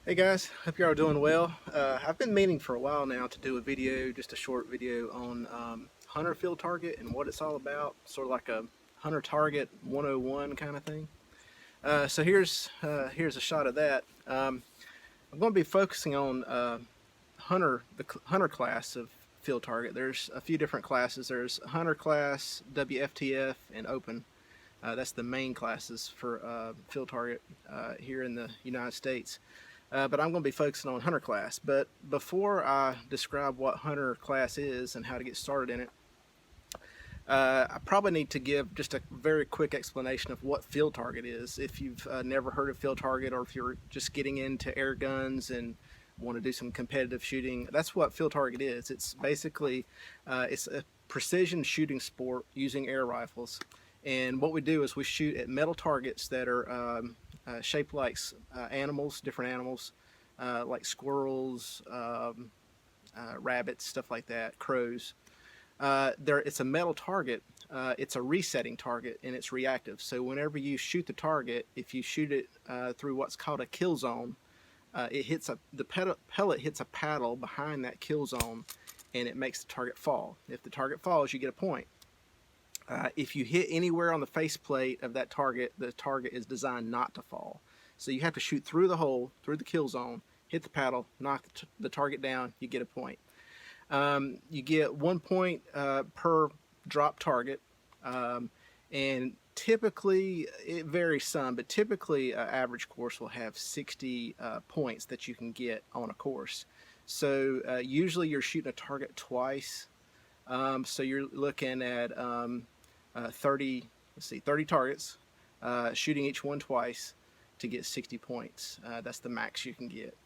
Hey guys, hope you're all doing well. I've been meaning for a while now to do a video, just a short video on hunter field target and what it's all about, sort of like a hunter target 101 kind of thing. So here's a shot of that. I'm going to be focusing on the hunter class of field target. There's a few different classes. There's hunter class, WFTF, and open. That's the main classes for field target here in the United States. But I'm going to be focusing on hunter class. But before I describe what hunter class is and how to get started in it, I probably need to give just a very quick explanation of what field target is. If you've never heard of field target, or if you're just getting into air guns and want to do some competitive shooting, that's what field target is. It's basically it's a precision shooting sport using air rifles. And what we do is we shoot at metal targets that are shaped like animals, different animals, like squirrels, rabbits, stuff like that, crows. It's a metal target. It's a resetting target, and it's reactive. So whenever you shoot the target, if you shoot it through what's called a kill zone, the pellet hits a paddle behind that kill zone, and it makes the target fall. If the target falls, you get a point. If you hit anywhere on the faceplate of that target, the target is designed not to fall. So you have to shoot through the hole, through the kill zone, hit the paddle, knock the target down, you get a point. You get 1 point per drop target, and typically, it varies some, but typically an average course will have 60 points that you can get on a course. So usually you're shooting a target twice. So you're looking at 30 targets, shooting each one twice to get 60 points. That's the max you can get.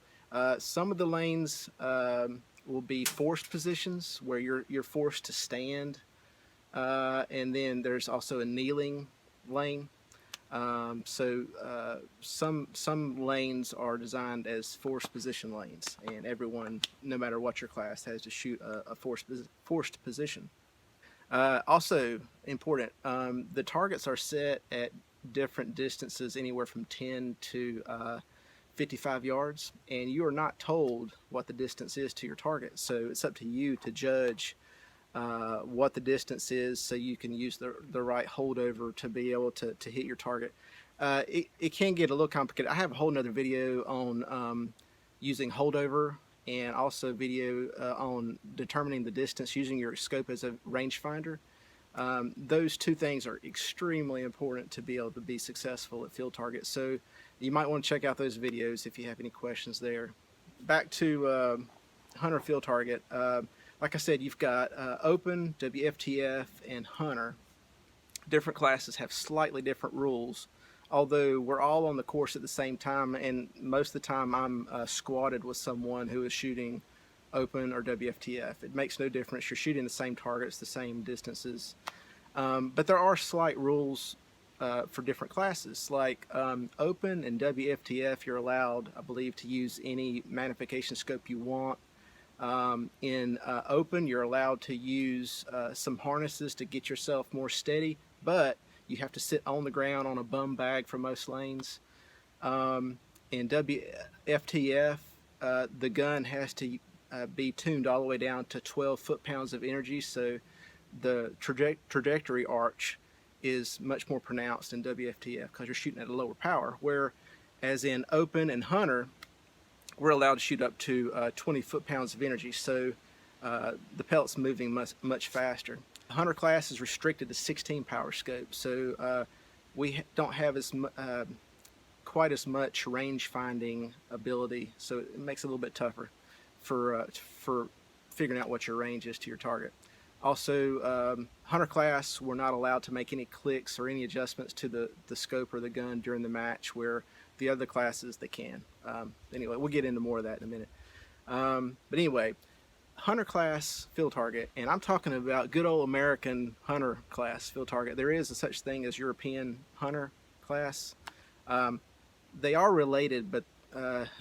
Some of the lanes will be forced positions where you're forced to stand, and then there's also a kneeling lane. Some lanes are designed as forced position lanes, and everyone, no matter what your class, has to shoot a forced position. Also important, the targets are set at different distances, anywhere from 10 to 55 yards, and you are not told what the distance is to your target. So it's up to you to judge what the distance is, so you can use the right holdover to be able to hit your target. It can get a little complicated. I have a whole nother video on using holdover, and also video on determining the distance using your scope as a rangefinder. Those two things are extremely important to be able to be successful at field target. So you might want to check out those videos if you have any questions there. Back to hunter field target. Like I said, you've got open, WFTF, and hunter. Different classes have slightly different rules, although we're all on the course at the same time, and most of the time I'm squatted with someone who is shooting open or WFTF. It makes no difference. You're shooting the same targets, the same distances. But there are slight rules for different classes. Like open and WFTF, you're allowed, I believe, to use any magnification scope you want. In open, you're allowed to use some harnesses to get yourself more steady, but you have to sit on the ground on a bum bag for most lanes. In WFTF, the gun has to be tuned all the way down to 12 foot-pounds of energy, so the trajectory arch is much more pronounced in WFTF because you're shooting at a lower power, whereas in open and hunter, we're allowed to shoot up to 20 foot-pounds of energy, so the pellet's moving much faster. The hunter class is restricted to 16 power scope, so we don't have quite as much range finding ability, so it makes it a little bit tougher for figuring out what your range is to your target. Also, hunter class, we're not allowed to make any clicks or any adjustments to the scope or the gun during the match, where the other classes they can. Anyway, we'll get into more of that in a minute. But anyway, hunter class field target, and I'm talking about good old American hunter class field target. There is a such thing as European hunter class. They are related, but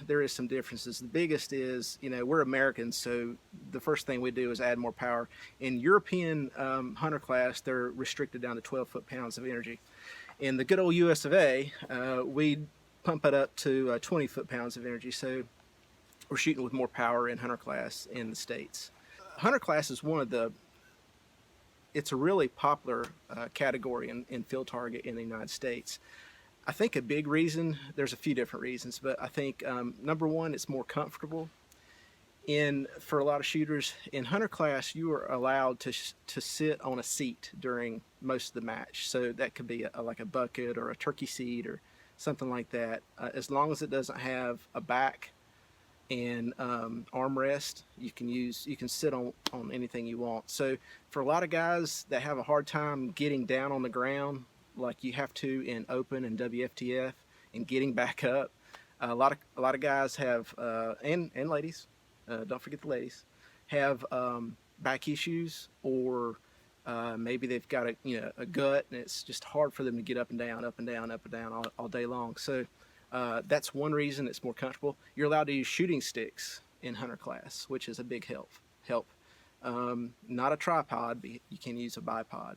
there is some differences. The biggest is, we're Americans, so the first thing we do is add more power. In European hunter class, they're restricted down to 12 foot-pounds of energy. In the good old US of A, we pump it up to 20 foot-pounds of energy. So we're shooting with more power in hunter class in the States. Hunter class is it's a really popular category in field target in the United States. I think a big reason, there's a few different reasons, but I think number one, it's more comfortable. For a lot of shooters in hunter class, you are allowed to sit on a seat during most of the match. So that could be like a bucket or a turkey seat or something like that. As long as it doesn't have a back and armrest, you can sit on anything you want. So for a lot of guys that have a hard time getting down on the ground like you have to in open and WFTF and getting back up, a lot of guys have and ladies, don't forget the ladies, have back issues, or maybe they've got a gut and it's just hard for them to get up and down, up and down, up and down all day long. So that's one reason it's more comfortable. You're allowed to use shooting sticks in hunter class, which is a big help. Not a tripod, but you can use a bipod.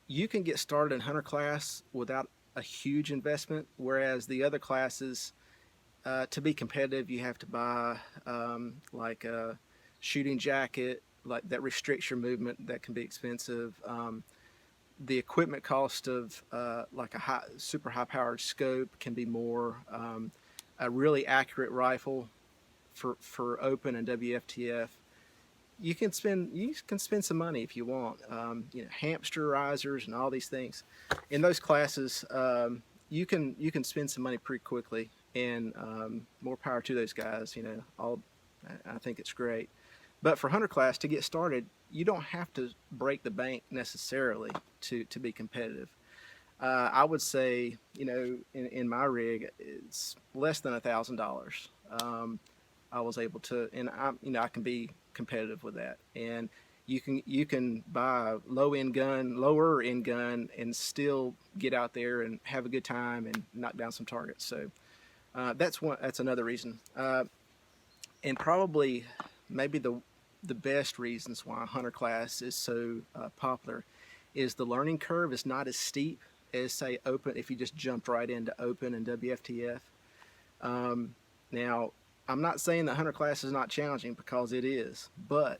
You can get started in hunter class without a huge investment, whereas the other classes, to be competitive, you have to buy like a shooting jacket, like that restricts your movement. That can be expensive. The equipment cost of like a super high-powered scope can be more. A really accurate rifle for open and WFTF, you can spend some money if you want. Hamster risers and all these things. In those classes, you can spend some money pretty quickly, and more power to those guys. I think it's great. But for hunter class, to get started, you don't have to break the bank necessarily to be competitive. I would say, in my rig, it's less than $1,000. I was able to, and I can be competitive with that. And you can buy a lower end gun, and still get out there and have a good time and knock down some targets. So that's another reason. And probably maybe the best reasons why hunter class is so popular is the learning curve is not as steep as, say, open, if you just jumped right into open and WFTF. Now, I'm not saying that hunter class is not challenging, because it is, but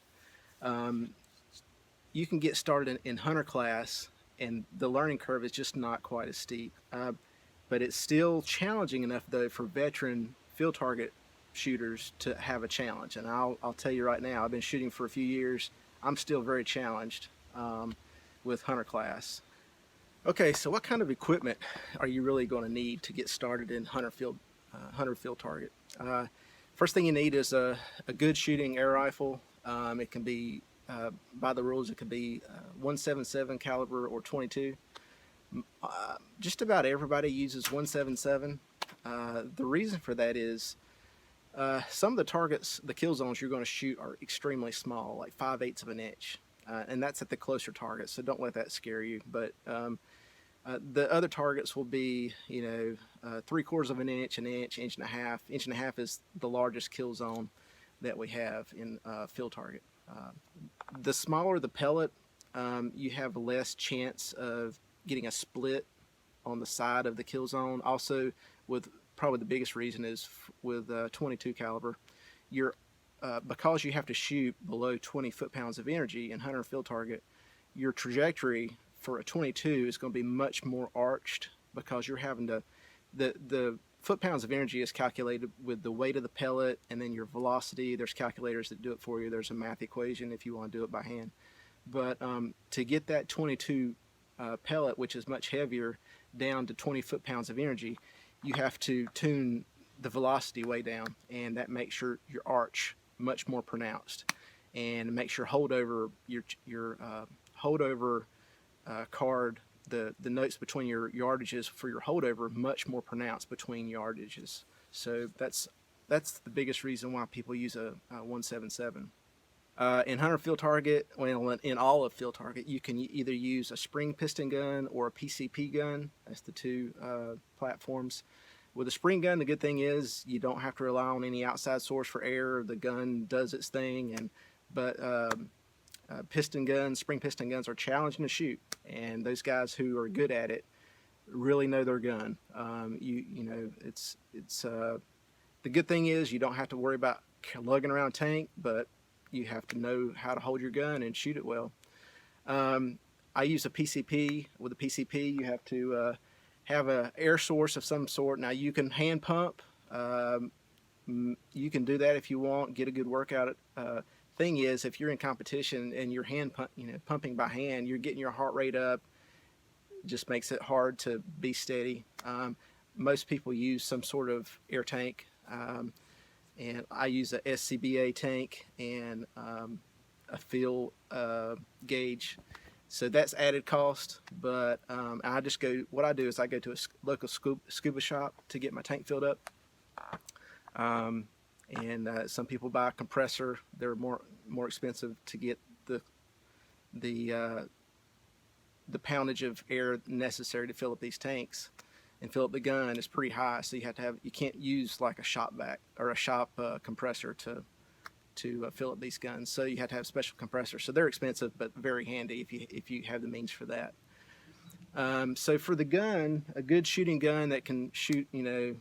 you can get started in hunter class and the learning curve is just not quite as steep. But it's still challenging enough, though, for veteran field target shooters to have a challenge. And I'll tell you right now, I've been shooting for a few years. I'm still very challenged with hunter class. Okay, so what kind of equipment are you really going to need to get started in hunter field target? First thing you need is a good shooting air rifle. It can be, by the rules, it could be 177 caliber or 22. Just about everybody uses 177. The reason for that is some of the targets, the kill zones you're going to shoot are extremely small, like 5/8 of an inch. And that's at the closer targets, so don't let that scare you. But the other targets will be, 3/4 of an inch, an inch, inch and a half. Inch and a half is the largest kill zone that we have in field target. The smaller the pellet, you have less chance of getting a split on the side of the kill zone. Also, with probably the biggest reason is with 22 caliber, because you have to shoot below 20 foot-pounds of energy in hunter field target, your trajectory for a 22 is going to be much more arched, because you're having to, the foot-pounds of energy is calculated with the weight of the pellet and then your velocity. There's calculators that do it for you. There's a math equation if you want to do it by hand. But to get that 22 pellet, which is much heavier, down to 20 foot-pounds of energy, you have to tune the velocity way down, and that makes your arch much more pronounced, and makes your holdover, your holdover card, the notes between your yardages for your holdover much more pronounced between yardages. So that's the biggest reason why people use a 177. In hunter field target, well, in all of field target, you can either use a spring piston gun or a PCP gun. That's the two platforms. With a spring gun, the good thing is you don't have to rely on any outside source for air. The gun does its thing, but spring piston guns are challenging to shoot, and those guys who are good at it really know their gun. You know, it's the good thing is you don't have to worry about lugging around a tank, but you have to know how to hold your gun and shoot it well. Um, I use a PCP. With a PCP, you have to have an air source of some sort. Now you can hand pump. Um, you can do that if you want. Get a good workout. Thing is, if you're in competition and you're pumping by hand, you're getting your heart rate up. Just makes it hard to be steady. Most people use some sort of air tank, and I use a SCBA tank and a fill gauge. So that's added cost, but I just go. What I do is I go to a local scuba shop to get my tank filled up. And some people buy a compressor. They're more expensive to get the poundage of air necessary to fill up these tanks and fill up the gun is pretty high. So you can't use like a shop vac or a shop compressor to fill up these guns. So you have to have special compressors. So they're expensive, but very handy if you have the means for that. So for the gun, a good shooting gun that can shoot, you know,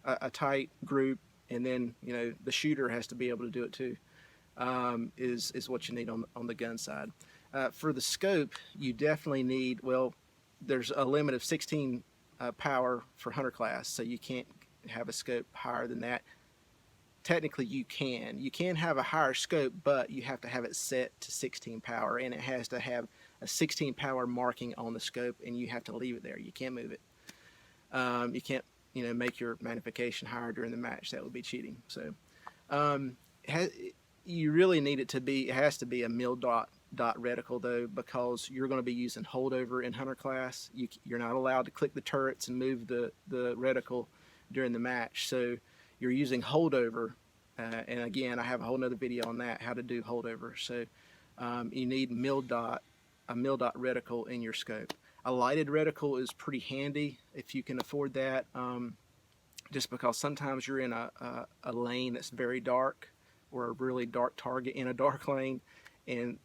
a tight group, and then, you know, the shooter has to be able to do it too, is what you need on the gun side. For the scope, you definitely need, well, there's a limit of 16 power for hunter class, so you can't have a scope higher than that. Technically, you can have a higher scope, but you have to have it set to 16 power, and it has to have a 16 power marking on the scope, and you have to leave it there. You can't move it. You can't, you know, make your magnification higher during the match. That would be cheating. So you really need it to be, it has to be a mil dot reticle though, because you're going to be using holdover in hunter class. You're not allowed to click the turrets and move the reticle during the match. So you're using holdover, and again, I have a whole nother video on that, how to do holdover. So you need a mil dot reticle in your scope. A lighted reticle is pretty handy if you can afford that, just because sometimes you're in a lane that's very dark, or a really dark target in a dark lane, and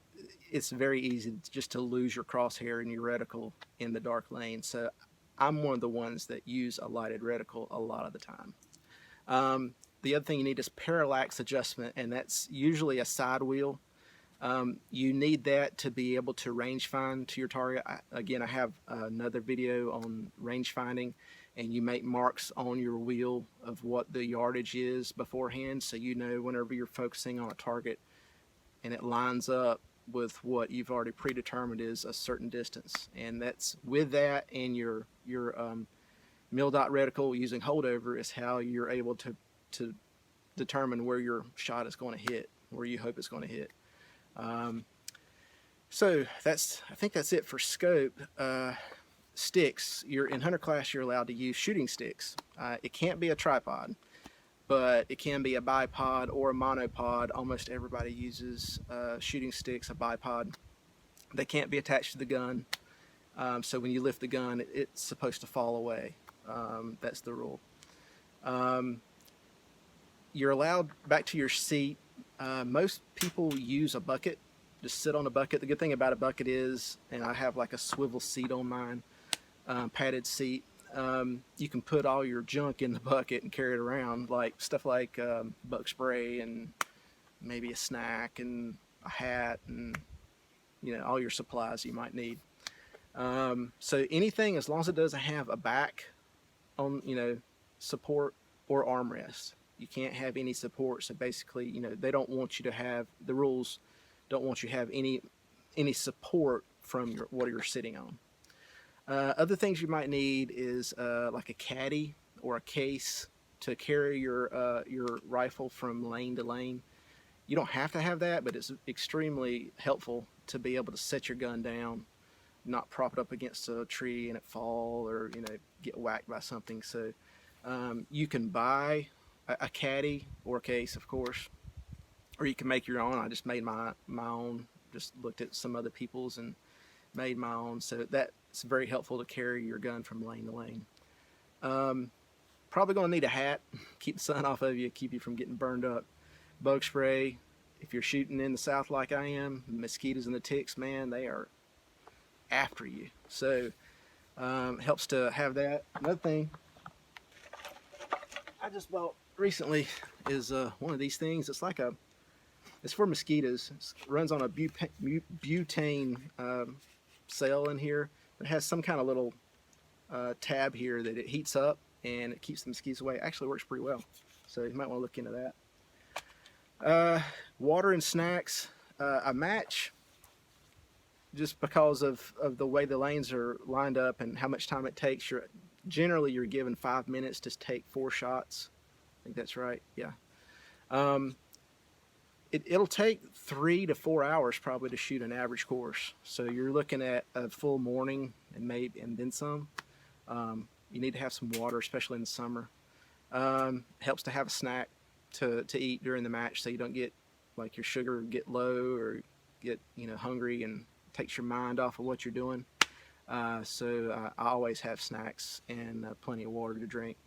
it's very easy just to lose your crosshair and your reticle in the dark lane. So I'm one of the ones that use a lighted reticle a lot of the time. The other thing you need is parallax adjustment, and that's usually a side wheel. You need that to be able to range find to your target. Again, I have another video on range finding, and you make marks on your wheel of what the yardage is beforehand, so you know whenever you're focusing on a target and it lines up with what you've already predetermined is a certain distance. And that's with that and your mil dot reticle using holdover is how you're able to determine where your shot is going to hit, where you hope it's going to hit. So I think that's it for scope. Sticks, you're in hunter class, you're allowed to use shooting sticks. It can't be a tripod, but it can be a bipod or a monopod. Almost everybody uses shooting sticks, a bipod. They can't be attached to the gun, so when you lift the gun, it's supposed to fall away. That's the rule. You're allowed back to your seat. Most people use a bucket, just sit on a bucket. The good thing about a bucket is, and I have like a swivel seat on mine, padded seat, you can put all your junk in the bucket and carry it around, like stuff like bug spray and maybe a snack and a hat and, you know, all your supplies you might need. So anything, as long as it doesn't have a back on, you know, support or armrest. You can't have any support. So basically, you know, they don't want you to have, the rules don't want you to have any support from what you're sitting on. Other things you might need is like a caddy or a case to carry your rifle from lane to lane. You don't have to have that, but it's extremely helpful to be able to set your gun down, not prop it up against a tree and it fall, or, you know, get whacked by something. So you can buy a caddy or a case, of course, or you can make your own. I just made my own, just looked at some other people's and made my own. So that's very helpful to carry your gun from lane to lane. Probably going to need a hat, keep the sun off of you, keep you from getting burned up. Bug spray, if you're shooting in the south like I am, mosquitoes and the ticks, man, they are after you. So Helps to have that. Another thing I just bought recently is one of these things. It's for mosquitoes. It runs on a butane cell in here. It has some kind of little tab here that it heats up and it keeps the mosquitoes away. It actually works pretty well. So you might want to look into that. Water and snacks. I match just because of the way the lanes are lined up and how much time it takes. Generally you're given 5 minutes to take 4 shots. I think that's right. Yeah. It'll take 3 to 4 hours probably to shoot an average course. So you're looking at a full morning and then some. You need to have some water, especially in the summer. Helps to have a snack to eat during the match, so you don't get like your sugar get low or get hungry, and takes your mind off of what you're doing. So I always have snacks and plenty of water to drink.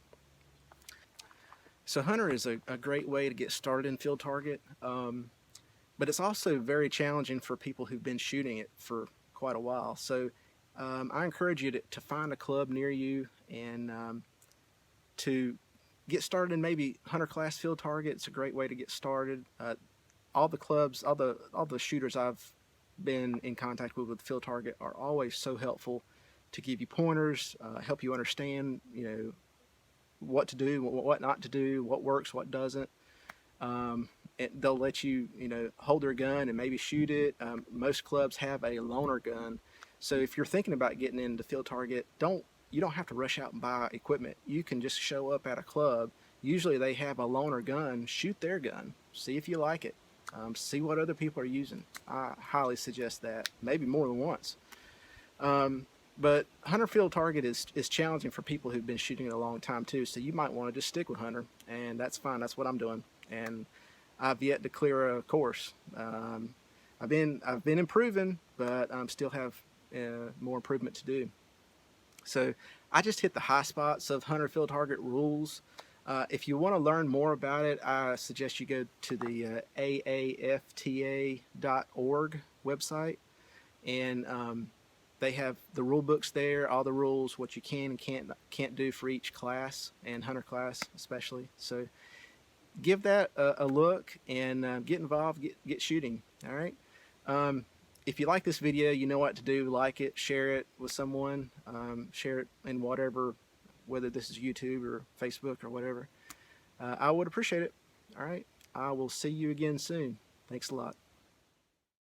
So Hunter is a great way to get started in field target, but it's also very challenging for people who've been shooting it for quite a while. So I encourage you to find a club near you and to get started in maybe Hunter class field target. It's a great way to get started. All the clubs, all the shooters I've been in contact with field target are always so helpful to give you pointers, help you understand, what to do, what not to do, what works, what doesn't. They'll let you, hold their gun and maybe shoot it. Most clubs have a loaner gun, so if you're thinking about getting into field target, you don't have to rush out and buy equipment. You can just show up at a club. Usually they have a loaner gun. Shoot their gun. See if you like it. See what other people are using. I highly suggest that, maybe more than once. But Hunter field target is challenging for people who've been shooting it a long time too, so you might want to just stick with Hunter, and that's fine. That's what I'm doing, and I've yet to clear a course. I've been improving, but I still have more improvement to do. So I just hit the high spots of Hunter field target rules. If you want to learn more about it, I suggest you go to the aafta.org website, and they have the rule books there, all the rules, what you can and can't do for each class, and Hunter class especially. So give that a look and get involved, get shooting. All right. If you like this video, you know what to do. Like it, share it with someone, share it in whatever, whether this is YouTube or Facebook or whatever. I would appreciate it. All right. I will see you again soon. Thanks a lot.